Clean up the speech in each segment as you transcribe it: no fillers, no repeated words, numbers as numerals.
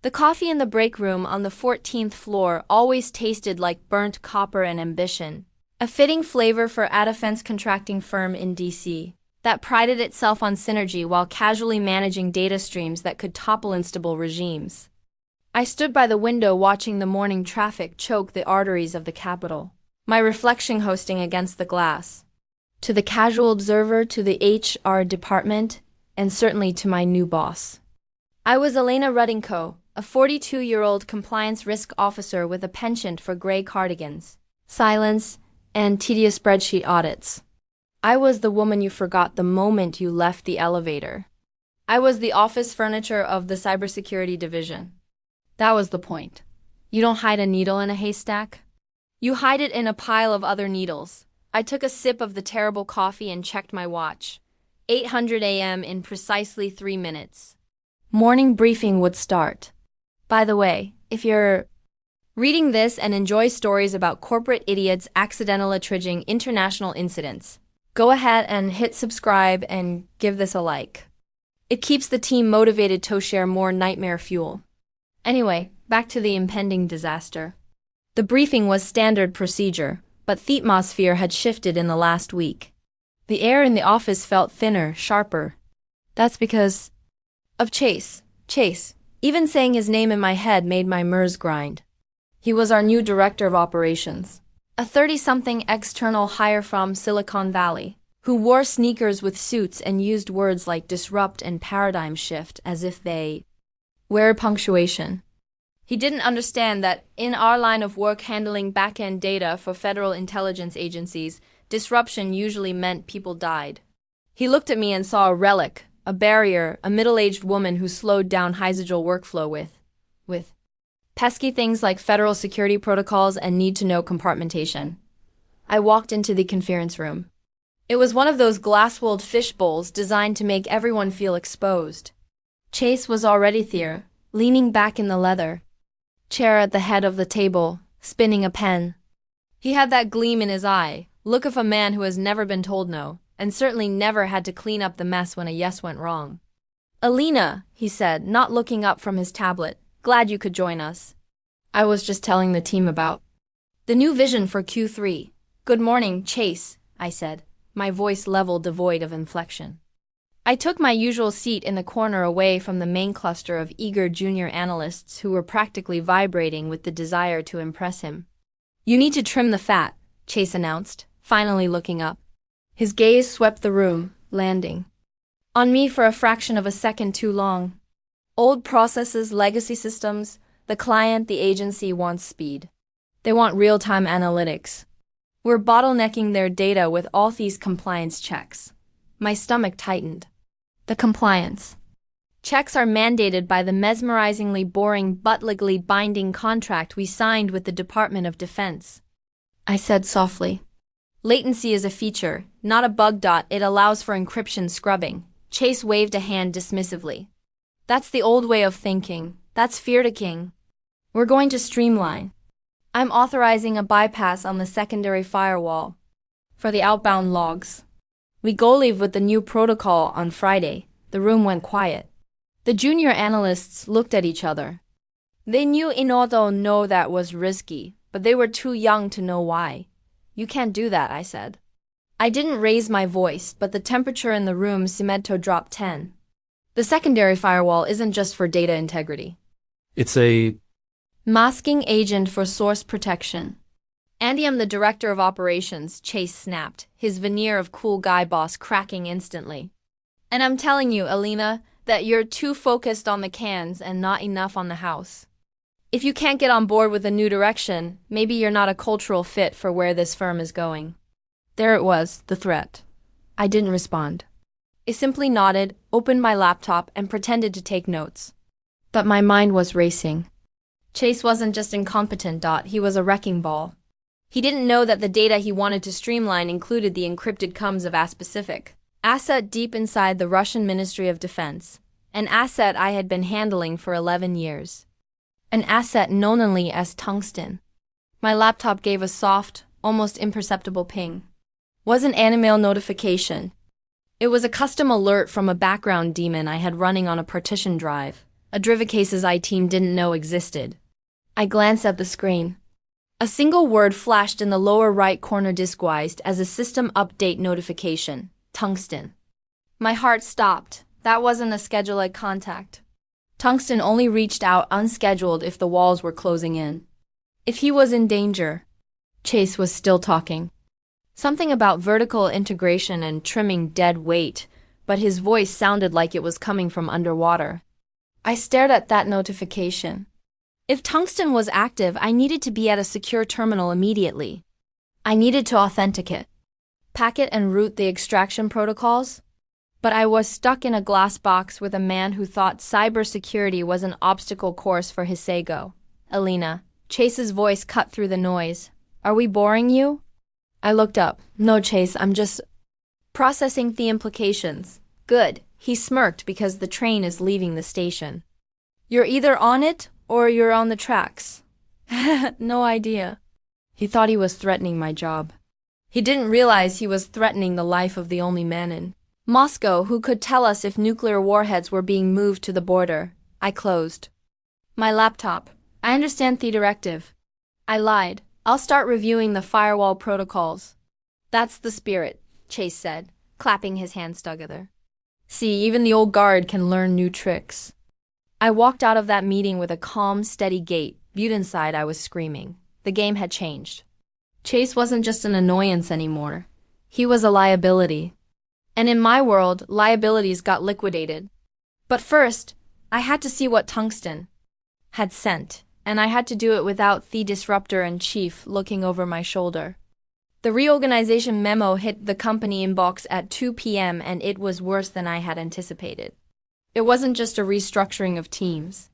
The coffee in the break room on the 14th floor always tasted like burnt copper and ambition, a fitting flavor for a defense contracting firm in DC that prided itself on synergy while casually managing data streams that could topple unstable regimes. I stood by the window watching the morning traffic choke the arteries of the capital, my reflection hosting against the glass. To the casual observer, to the HR department, and certainly to my new boss. I was Elena Rudinko, a 42-year-old compliance risk officer with a penchant for gray cardigans, silence, and tedious spreadsheet audits. I was the woman you forgot the moment you left the elevator. I was the office furniture of the cybersecurity division. That was the point. You don't hide a needle in a haystack. You hide it in a pile of other needles. I took a sip of the terrible coffee and checked my watch. 8:00 a.m. in precisely 3 minutes. Morning briefing would start. By the way, if you're reading this and enjoy stories about corporate idiots accidentally triggering international incidents, go ahead and hit subscribe and give this a like. It keeps the team motivated to share more nightmare fuel. Anyway, back to the impending disaster. The briefing was standard procedure, but the atmosphere had shifted in the last week. The air in the office felt thinner, sharper. That's because of Chase. Even saying his name in my head made my nerves grind. He was our new director of operations, a 30-something external hire from Silicon Valley, who wore sneakers with suits and used words like disrupt and paradigm shift as if they were punctuation. He didn't understand that in our line of work handling back-end data for federal intelligence agencies, disruption usually meant people died. He looked at me and saw a relic, a barrier, a middle-aged woman who slowed down high-agile workflow with pesky things like federal security protocols and need-to-know compartmentation. I walked into the conference room. It was one of those glass-walled fish bowls designed to make everyone feel exposed. Chase was already there, leaning back in the leather chair at the head of the table, spinning a pen. He had that gleam in his eye, look of a man who has never been told no, and certainly never had to clean up the mess when a yes went wrong. "Alina," he said, not looking up from his tablet, "glad you could join us. I was just telling the team about the new vision for Q3. Good morning, Chase," I said, my voice level devoid of inflection. I took my usual seat in the corner away from the main cluster of eager junior analysts who were practically vibrating with the desire to impress him. "You need to trim the fat," Chase announced, finally looking up. His gaze swept the room, landing on me for a fraction of a second too long. Old processes, legacy systems, the client, the agency wants speed. They want real-time analytics. We're bottlenecking their data with all these compliance checks. My stomach tightened. The compliance checks are mandated by the mesmerizingly boring but legally binding contract we signed with the Department of Defense, I said softly. Latency is a feature, not a bug. It allows for encryption scrubbing. Chase waved a hand dismissively. That's the old way of thinking. That's fear to king. We're going to streamline. I'm authorizing a bypass on the secondary firewall for the outbound logs. We go live with the new protocol on Friday. The room went quiet. The junior analysts looked at each other. They knew know that was risky, but they were too young to know why. "You can't do that," I said. I didn't raise my voice, but the temperature in the room seemed to drop 10. The secondary firewall isn't just for data integrity. It's a masking agent for source protection. "Andy, I'm the director of operations," Chase snapped, his veneer of cool guy boss cracking instantly. "And I'm telling you, Alina, that you're too focused on the cans and not enough on the house. If you can't get on board with a new direction, maybe you're not a cultural fit for where this firm is going." There it was, the threat. I didn't respond. I simply nodded, opened my laptop, and pretended to take notes. But my mind was racing. Chase wasn't just incompetent. He was a wrecking ball. He didn't know that the data he wanted to streamline included the encrypted comms of a specific asset deep inside the Russian Ministry of Defense, an asset I had been handling for 11 years. An asset known only as tungsten. My laptop gave a soft, almost imperceptible ping. Wasn't an email notification. It was a custom alert from a background daemon I had running on a partition drive, a Drivacase's I-team didn't know existed. I glanced at the screen. A single word flashed in the lower right corner disguised as a system update notification: Tungsten. My heart stopped. That wasn't a scheduled contact. Tungsten only reached out unscheduled if the walls were closing in. If he was in danger. Chase was still talking. Something about vertical integration and trimming dead weight, but his voice sounded like it was coming from underwater. I stared at that notification. If Tungsten was active, I needed to be at a secure terminal immediately. I needed to authenticate, packet and route the extraction protocols. But I was stuck in a glass box with a man who thought cybersecurity was an obstacle course for his ego. Alina, Chase's voice cut through the noise. Are we boring you? I looked up. No, Chase, I'm just processing the implications. Good. He smirked because the train is leaving the station. You're either on it or you're on the tracks. No idea. He thought he was threatening my job. He didn't realize he was threatening the life of the only man in Moscow who could tell us if nuclear warheads were being moved to the border. I closed my laptop. I understand the directive. I lied. I'll start reviewing the firewall protocols. That's the spirit, Chase said, clapping his hands together. See, even the old guard can learn new tricks. I walked out of that meeting with a calm, steady gait. Viewed inside, I was screaming. The game had changed. Chase wasn't just an annoyance anymore. He was a liability. And in my world, liabilities got liquidated. But first, I had to see what Tungsten had sent, and I had to do it without the disruptor-in-chief looking over my shoulder. The reorganization memo hit the company inbox at 2 p.m. and it was worse than I had anticipated. It wasn't just a restructuring of teams.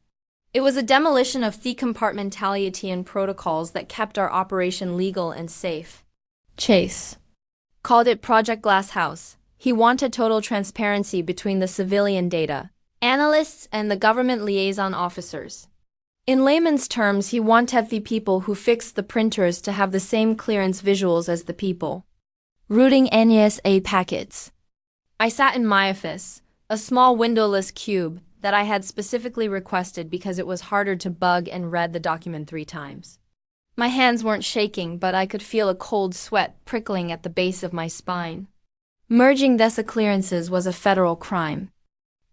It was a demolition of the compartmentality and protocols that kept our operation legal and safe. Chase called it Project Glasshouse. He wanted total transparency between the civilian data analysts and the government liaison officers. In layman's terms, he wanted the people who fixed the printers to have the same clearance visuals as the people routing NESA packets. I sat in my office, a small windowless cube that I had specifically requested because it was harder to bug and read the document 3 times. My hands weren't shaking, but I could feel a cold sweat prickling at the base of my spine. Merging DESA clearances was a federal crime.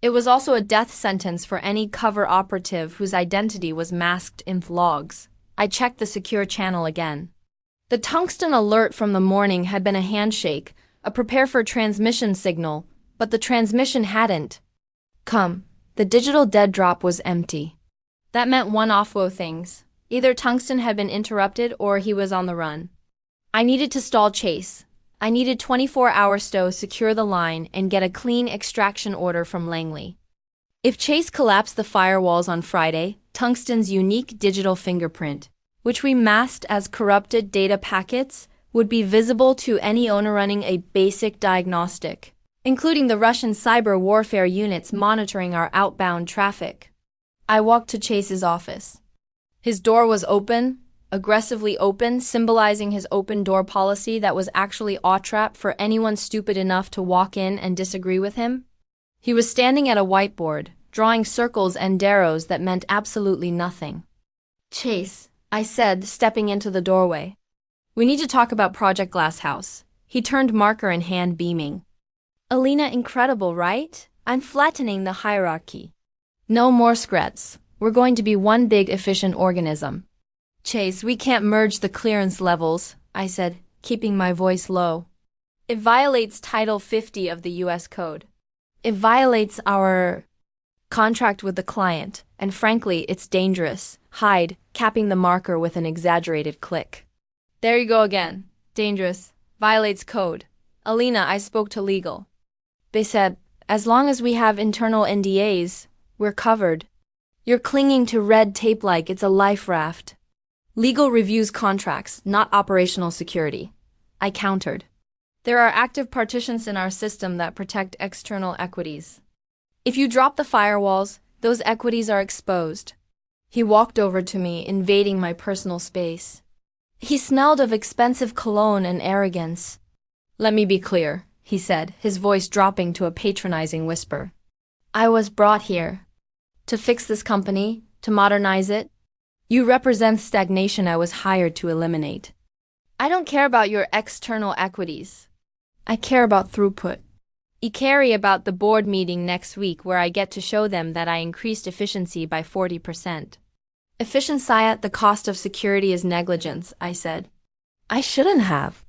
It was also a death sentence for any cover operative whose identity was masked in logs. I checked the secure channel again. The tungsten alert from the morning had been a handshake, a prepare for transmission signal, but the transmission hadn't come. The digital dead drop was empty. That meant one of two things. Either Tungsten had been interrupted or he was on the run. I needed to stall Chase. I needed 24 hours to secure the line and get a clean extraction order from Langley. If Chase collapsed the firewalls on Friday, Tungsten's unique digital fingerprint, which we masked as corrupted data packets, would be visible to any owner running a basic diagnostic, including the Russian cyber warfare units monitoring our outbound traffic. I walked to Chase's office. His door was open, aggressively open, symbolizing his open door policy that was actually a trap for anyone stupid enough to walk in and disagree with him. He was standing at a whiteboard, drawing circles and arrows that meant absolutely nothing. Chase, I said, stepping into the doorway. We need to talk about Project Glasshouse. He turned marker in hand, beaming. Alina, incredible, right? I'm flattening the hierarchy. No more screts. We're going to be one big efficient organism. Chase, we can't merge the clearance levels, I said, keeping my voice low. It violates Title 50 of the U.S. Code. It violates our contract with the client, and frankly, it's dangerous. Hyde, capping the marker with an exaggerated click. There you go again. Dangerous. Violates code. Alina, I spoke to legal. They said, as long as we have internal NDAs, we're covered. You're clinging to red tape like it's a life raft. Legal reviews contracts, not operational security. I countered. There are active partitions in our system that protect external equities. If you drop the firewalls, those equities are exposed. He walked over to me, invading my personal space. He smelled of expensive cologne and arrogance. Let me be clear, he said, his voice dropping to a patronizing whisper. I was brought here To fix this company? To modernize it? You represent stagnation I was hired to eliminate. I don't care about your external equities. I care about throughput. I care about the board meeting next week where I get to show them that I increased efficiency by 40%. Efficiency at the cost of security is negligence, I said. I shouldn't have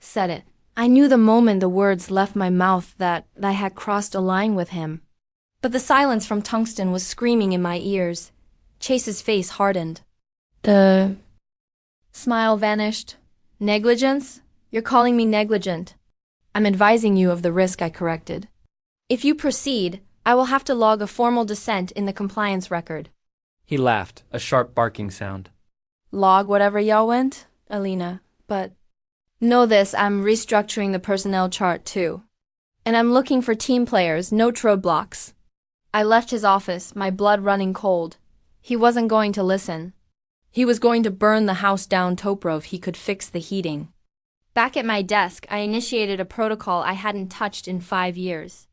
said it. I knew the moment the words left my mouth that I had crossed a line with him. But the silence from Tungsten was screaming in my ears. Chase's face hardened. The smile vanished. Negligence? You're calling me negligent. I'm advising you of the risk, I corrected. If you proceed, I will have to log a formal dissent in the compliance record. He laughed, a sharp barking sound. Log whatever y'all went, Alina, but know this, I'm restructuring the personnel chart too. And I'm looking for team players, no roadblocks. I left his office, my blood running cold. He wasn't going to listen. He was going to burn the house down Toprov he could fix the heating. Back at my desk, I initiated a protocol I hadn't touched in 5 years.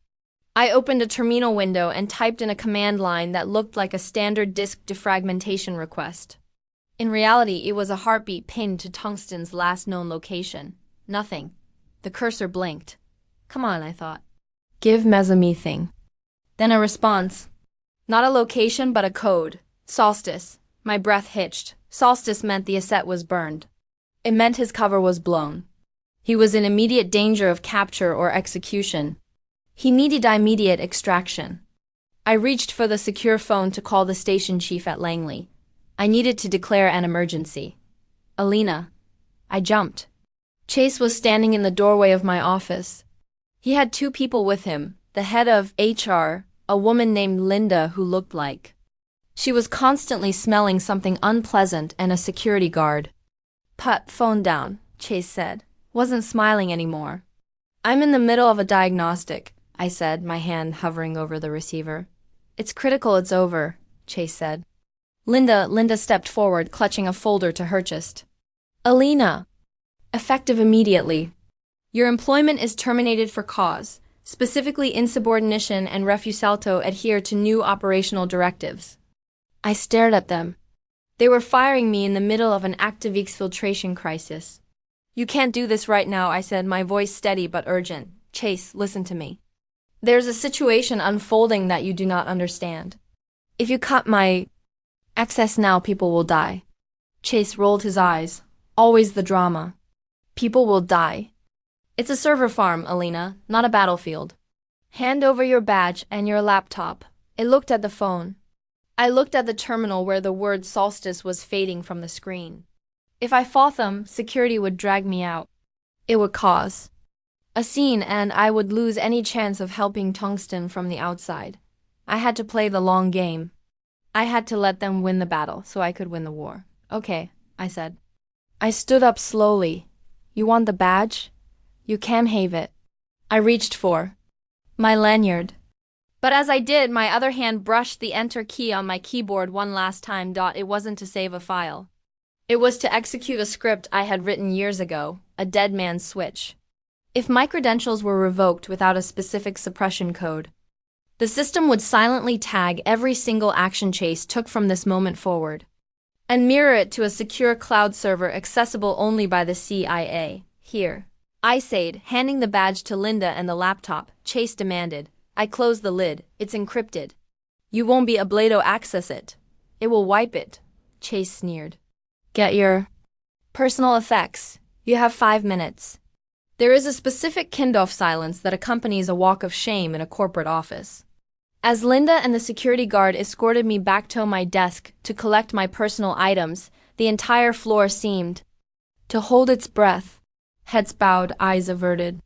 I opened a terminal window and typed in a command line that looked like a standard disk defragmentation request. In reality, it was a heartbeat pinned to Tungsten's last known location. Nothing. The cursor blinked. Come on, I thought. Give mesomethyng. Then a response. Not a location, but a code. Solstice. My breath hitched. Solstice meant the asset was burned. It meant his cover was blown. He was in immediate danger of capture or execution. He needed immediate extraction. I reached for the secure phone to call the station chief at Langley. I needed to declare an emergency. Alina. I jumped. Chase was standing in the doorway of my office. He had 2 people with him, the head of HR, a woman named Linda who looked like. She was constantly smelling something unpleasant, and a security guard. Put phone down, Chase said. Wasn't smiling anymore. I'm in the middle of a diagnostic, I said, my hand hovering over the receiver. It's critical, it's over, Chase said. Linda stepped forward, clutching a folder to her chest. Alina. Effective immediately. Your employment is terminated for cause. Specifically, insubordination and refusalto adhere to new operational directives. I stared at them. They were firing me in the middle of an active exfiltration crisis. You can't do this right now, I said, my voice steady but urgent. Chase, listen to me. There's a situation unfolding that you do not understand. If you cut my access now, people will die. Chase rolled his eyes. Always the drama. People will die. It's a server farm, Alina, not a battlefield. Hand over your badge and your laptop. It looked at the phone. I looked at the terminal where the word solstice was fading from the screen. If I fought them, security would drag me out. It would cause a scene, and I would lose any chance of helping Tungsten from the outside. I had to play the long game. I had to let them win the battle so I could win the war. Okay, I said. I stood up slowly. You want the badge? You can have it. I reached for my lanyard. But as I did, my other hand brushed the enter key on my keyboard one last time. It wasn't to save a file. It was to execute a script I had written years ago, a dead man's switch. If my credentials were revoked without a specific suppression code, the system would silently tag every single action Chase took from this moment forward, and mirror it to a secure cloud server accessible only by the CIA. Here, I said, handing the badge to Linda and the laptop. Chase demanded. I closed the lid. It's encrypted. You won't be able to access it. It will wipe it. Chase sneered. Get your personal effects. You have 5 minutes. There is a specific kind of silence that accompanies a walk of shame in a corporate office. As Linda and the security guard escorted me back to my desk to collect my personal items, the entire floor seemed to hold its breath, heads bowed, eyes averted.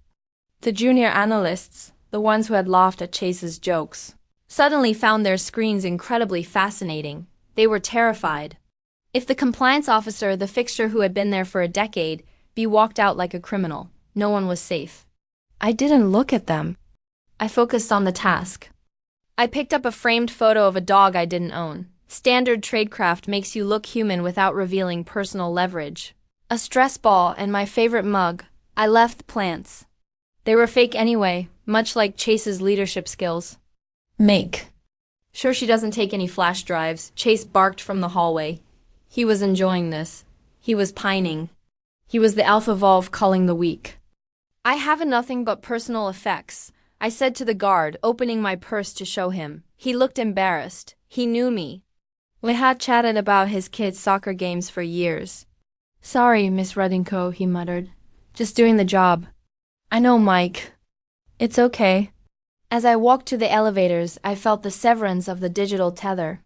The junior analysts, the ones who had laughed at Chase's jokes, suddenly found their screens incredibly fascinating. They were terrified. If the compliance officer, the fixture who had been there for a decade, walked out like a criminal, no one was safe. I didn't look at them. I focused on the task. I picked up a framed photo of a dog I didn't own. Standard tradecraft makes you look human without revealing personal leverage. A stress ball and my favorite mug. I left plants. They were fake anyway, much like Chase's leadership skills. Make Sure she doesn't take any flash drives, Chase barked from the hallway. He was enjoying this. He was pining. He was the alpha volve calling the weak. I have nothing but personal effects, I said to the guard, opening my purse to show him. He looked embarrassed. He knew me. We had chatted about his kids' soccer games for years. Sorry, Miss Redinko, he muttered. Just doing the job. I know, Mike. It's okay. As I walked to the elevators, I felt the severance of the digital tether.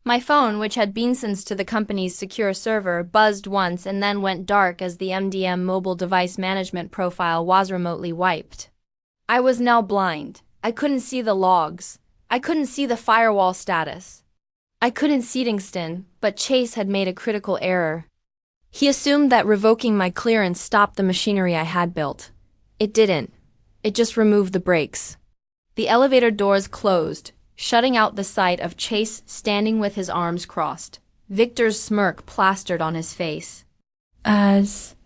My phone, which had been synced to the company's secure server, buzzed once and then went dark as the MDM mobile device management profile was remotely wiped. I was now blind. I couldn't see the logs. I couldn't see the firewall status. I couldn't see Dingston, but Chase had made a critical error. He assumed that revoking my clearance stopped the machinery I had built. It didn't. It just removed the brakes. The elevator doors closed, shutting out the sight of Chase standing with his arms crossed, Victor's smirk plastered on his face. As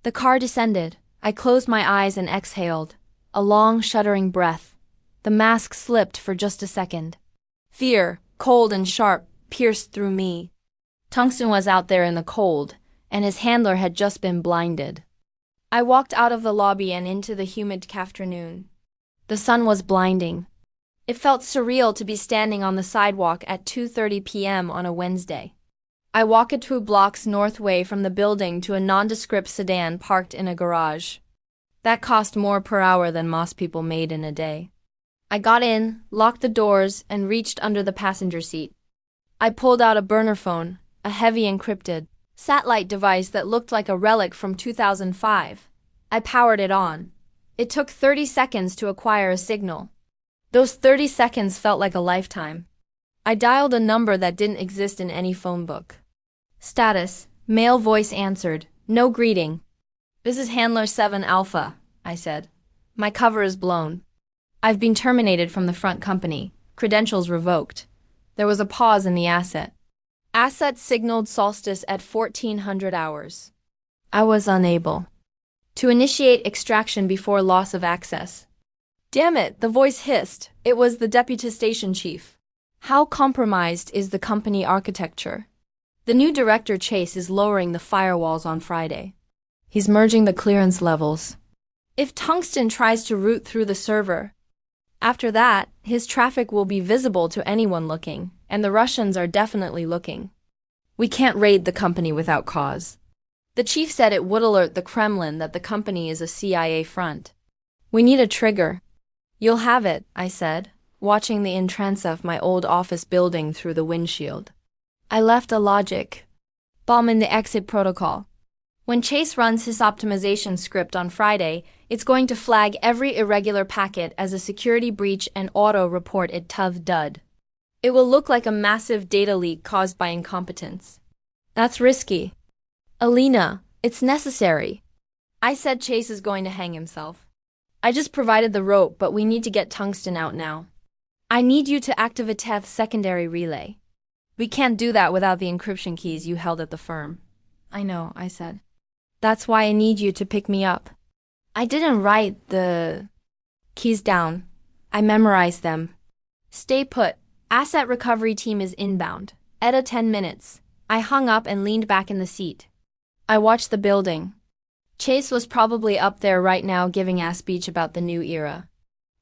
the car descended, I closed my eyes and exhaled, a long, shuddering breath. The mask slipped for just a second. Fear, cold and sharp, pierced through me. Tungsten was out there in the cold, and his handler had just been blinded. I walked out of the lobby and into the humid afternoon. The sun was blinding. It felt surreal to be standing on the sidewalk at 2:30 p.m. on a Wednesday. I walked 2 blocks northway from the building to a nondescript sedan parked in a garage. That cost more per hour than most people made in a day. I got in, locked the doors, and reached under the passenger seat. I pulled out a burner phone, a heavy encrypted satellite device that looked like a relic from 2005. I powered it on. It took 30 seconds to acquire a signal. Those 30 seconds felt like a lifetime. I dialed a number that didn't exist in any phone book. Status, male voice answered, no greeting. This is Handler 7 Alpha, I said. My cover is blown. I've been terminated from the front company, credentials revoked. There was a pause in the asset. Asset signaled solstice at 1400 hours. I was unable to initiate extraction before loss of access. Damn it, the voice hissed. It was the deputy station chief. How compromised is the company architecture? The new director Chase is lowering the firewalls on Friday. He's merging the clearance levels. If Tungsten tries to route through the server, after that, his traffic will be visible to anyone looking, and the Russians are definitely looking. We can't raid the company without cause. The chief said it would alert the Kremlin that the company is a CIA front. We need a trigger. You'll have it, I said, watching the entrance of my old office building through the windshield. I left a logic bomb in the exit protocol. When Chase runs his optimization script on Friday, it's going to flag every irregular packet as a security breach and auto-report it TUV dud. It will look like a massive data leak caused by incompetence. That's risky. Alina, it's necessary. I said Chase is going to hang himself. I just provided the rope, but we need to get Tungsten out now. I need you to activate TEF secondary relay. We can't do that without the encryption keys you held at the firm. I know, I said. That's why I need you to pick me up. I didn't write the keys down. I memorized them. Stay put. Asset recovery team is inbound. Edda 10 minutes. I hung up and leaned back in the seat. I watched the building. Chase was probably up there right now giving a speech about the new era.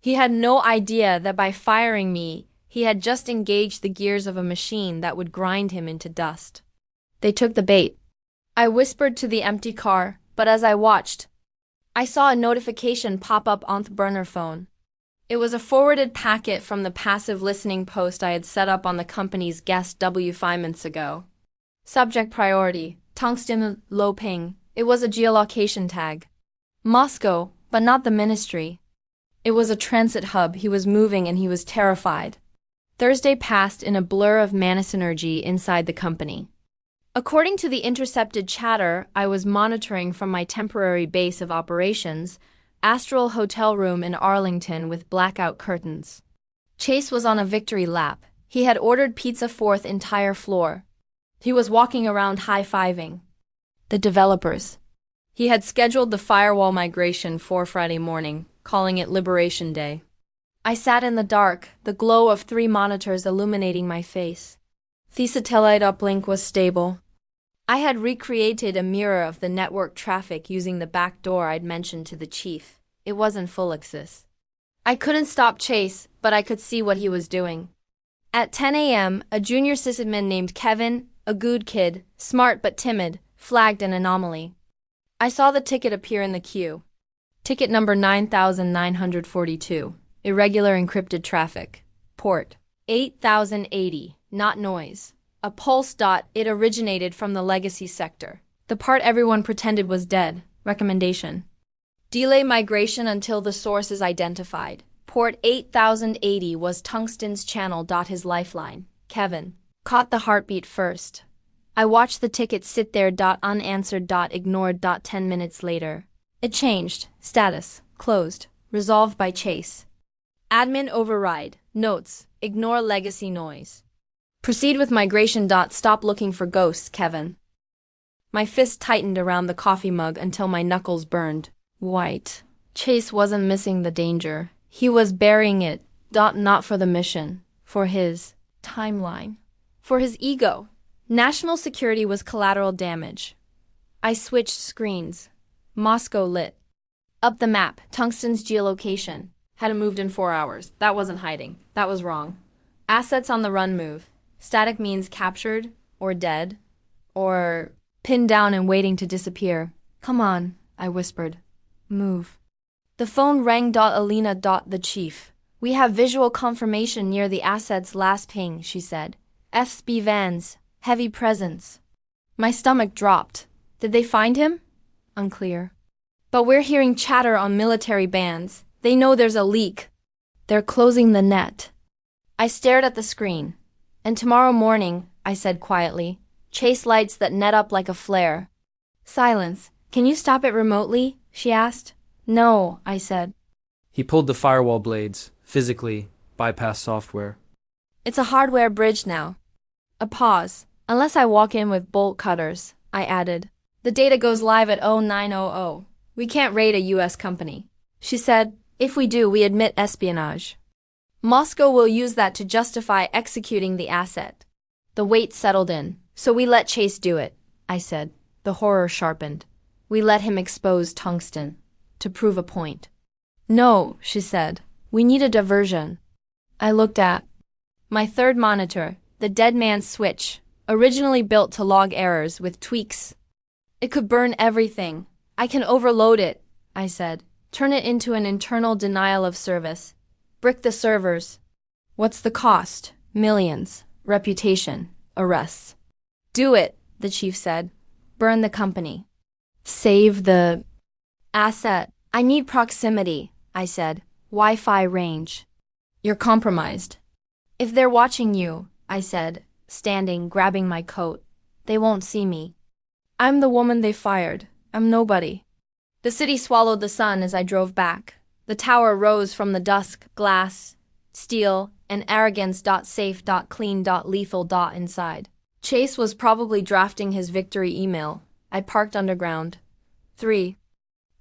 He had no idea that by firing me, he had just engaged the gears of a machine that would grind him into dust. They took the bait. I whispered to the empty car, but as I watched, I saw a notification pop up on the burner phone. It was a forwarded packet from the passive listening post I had set up on the company's guest 5 months ago. Subject priority, Tungsten low ping. It was a geolocation tag. Moscow, but not the ministry. It was a transit hub. He was moving and he was terrified. Thursday passed in a blur of manisynergy inside the company. According to the intercepted chatter I was monitoring from my temporary base of operations, Astral hotel room in Arlington with blackout curtains. Chase was on a victory lap. He had ordered pizza 4th entire floor. He was walking around high-fiving the developers. He had scheduled the firewall migration for Friday morning, calling it Liberation Day. I sat in the dark, the glow of 3 monitors illuminating my face. The satellite uplink was stable. I had recreated a mirror of the network traffic using the back door I'd mentioned to the chief. It wasn't full access. I couldn't stop Chase, but I could see what he was doing. At 10 a.m., a junior sysadmin named Kevin, a good kid, smart but timid, flagged an anomaly. I saw the ticket appear in the queue. Ticket number 9942. Irregular encrypted traffic. Port 8080. Not noise. A pulse. It originated from the legacy sector. The part everyone pretended was dead. Recommendation: delay migration until the source is identified. Port 8080 was Tungsten's channel. His lifeline. Kevin caught the heartbeat first. I watched the ticket sit there. Unanswered. Ignored. 10 minutes later. It changed. Status: closed. Resolved by Chase. Admin override. Notes: ignore legacy noise. Proceed with migration. Stop looking for ghosts, Kevin. My fist tightened around the coffee mug until my knuckles burned white. Chase wasn't missing the danger. He was burying it. Not for the mission. For his timeline. For his ego. National security was collateral damage. I switched screens. Moscow lit up the map. Tungsten's geolocation. Hadn't moved in 4 hours. That wasn't hiding. That was wrong. Assets on the run move. Static means captured, or dead, or pinned down and waiting to disappear. Come on, I whispered. Move. The phone rang. Alina. The chief. We have visual confirmation near the asset's last ping, she said. FSB vans. Heavy presence. My stomach dropped. Did they find him? Unclear. But we're hearing chatter on military bands. They know there's a leak. They're closing the net. I stared at the screen. And tomorrow morning, I said quietly, Chase lights that net up like a flare. Silence. Can you stop it remotely? She asked. No, I said. He pulled the firewall blades, physically, bypass software. It's a hardware bridge now. A pause. Unless I walk in with bolt cutters, I added. The data goes live at 0900. We can't raid a US company. She said, if we do, we admit espionage. Moscow will use that to justify executing the asset. The weight settled in, so we let Chase do it, I said. The horror sharpened. We let him expose Tungsten, to prove a point. No, she said. We need a diversion. I looked at my third monitor, the dead man's switch, originally built to log errors with tweaks. It could burn everything. I can overload it, I said. Turn it into an internal denial of service. Brick the servers. What's the cost? Millions. Reputation. Arrests. Do it, the chief said. Burn the company. Save the asset. I need proximity, I said. Wi-Fi range. You're compromised. If they're watching you, I said, standing, grabbing my coat, they won't see me. I'm the woman they fired. I'm nobody. The city swallowed the sun as I drove back. The tower rose from the dusk, glass, steel, and arrogance. Safe. Clean. Lethal. Inside. Chase was probably drafting his victory email. I parked underground. 3.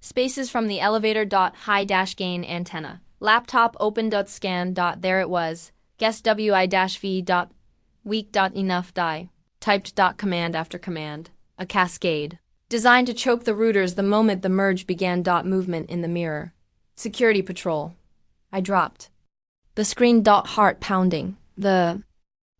Spaces from the elevator. High gain antenna. Laptop open. Scan. There it was. Guess wi-v. Weak. Enough. Typed. Command after command. A cascade. Designed to choke the routers the moment the merge began. Movement in the mirror. Security patrol. I dropped. The screen. Heart pounding. The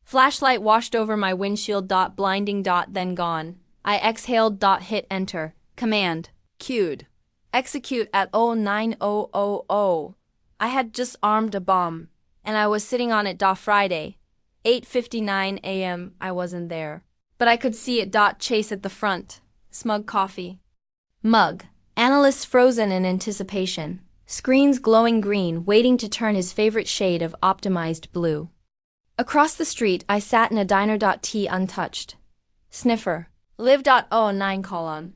flashlight washed over my windshield. Blinding. Then gone. I exhaled. Hit enter. Command. Queued. Execute at 09000. I had just armed a bomb, and I was sitting on it. Friday. 8:59 a.m. I wasn't there. But I could see it. Chase at the front. Smug coffee mug. Analysts frozen in anticipation. Screens glowing green, waiting to turn his favorite shade of optimized blue. Across the street, I sat in a diner. Tea untouched. Sniffer. Live. 09:.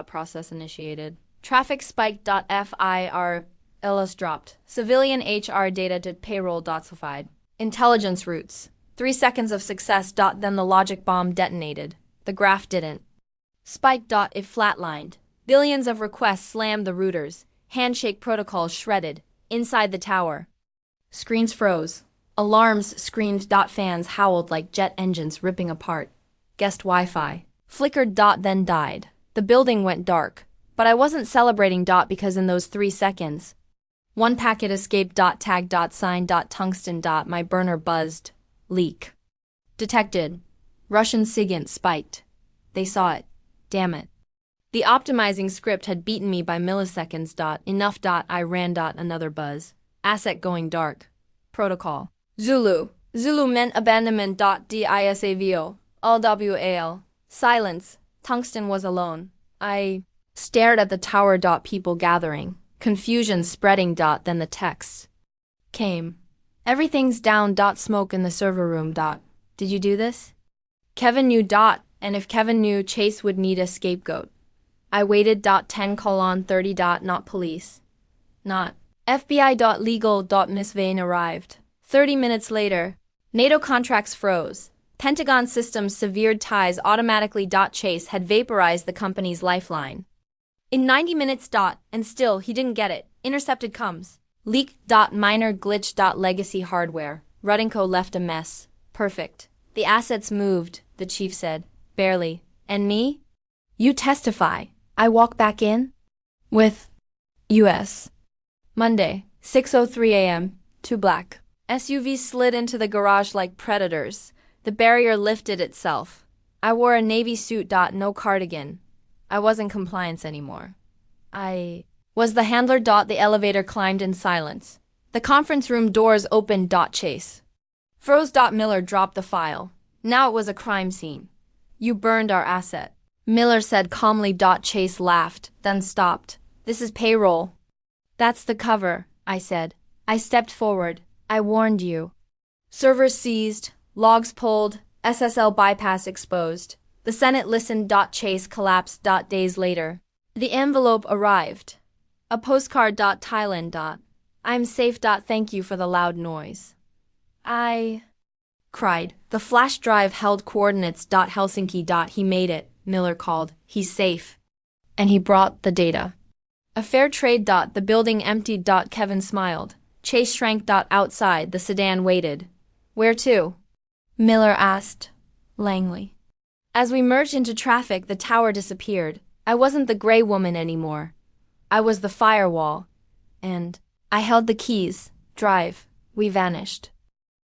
Process initiated. Traffic spike. FIR. Illis dropped. Civilian HR data. Payroll. Sulfied. Intelligence routes. 3 seconds of success. Then the logic bomb detonated. The graph didn't. Spike. It flatlined. Billions of requests slammed the routers. Handshake protocols shredded. Inside the tower. Screens froze. Alarms screamed. Fans howled like jet engines ripping apart. Guest Wi-Fi flickered. Then died. The building went dark. But I wasn't celebrating. Because in those 3 seconds, one packet escaped. Tag. Sign. Tungsten. My burner buzzed. Leak. Detected. Russian SIGINT spiked. They saw it. Damn it. The optimizing script had beaten me by milliseconds. Enough. I ran. Another buzz. Asset going dark. Protocol. Zulu. Zulu meant abandonment. Disavo. All WAL. Silence. Tungsten was alone. I stared at the tower. People gathering. Confusion spreading. Then the text came. Everything's down. Smoke in the server room. Did you do this? Kevin knew. And if Kevin knew, Chase would need a scapegoat. I waited. 10:30. Not police. Not FBI. Legal. Miss Vane arrived. 30 minutes later. NATO contracts froze. Pentagon systems severed ties automatically. Chase had vaporized the company's lifeline. In 90 minutes. And still, he didn't get it. Intercepted comes. Leak. Minor glitch. Legacy hardware. Rudinko left a mess. Perfect. The assets moved, the chief said. Barely. And me? You testify. I walk back in? With U.S. Monday, 6:03 a.m., 2 black SUVs slid into the garage like predators. The barrier lifted itself. I wore a navy suit. No cardigan. I wasn't compliance anymore. I was the handler. The elevator climbed in silence. The conference room doors opened. Chase froze. Miller dropped the file. Now it was a crime scene. You burned our asset, Miller said calmly. Chase laughed, then stopped. This is payroll. That's the cover, I said. I stepped forward. I warned you. Servers seized, logs pulled, SSL bypass exposed. The Senate listened. Chase collapsed. Days later. The envelope arrived. A postcard. Thailand. I'm safe. Thank you for the loud noise. I cried. The flash drive held coordinates. Helsinki. He made it, Miller called. He's safe. And he brought the data. A fair trade. The building emptied. Kevin smiled. Chase shrank. Outside, the sedan waited. Where to? Miller asked. Langley. As we merged into traffic, the tower disappeared. I wasn't the gray woman anymore. I was the firewall. And I held the keys. Drive. We vanished.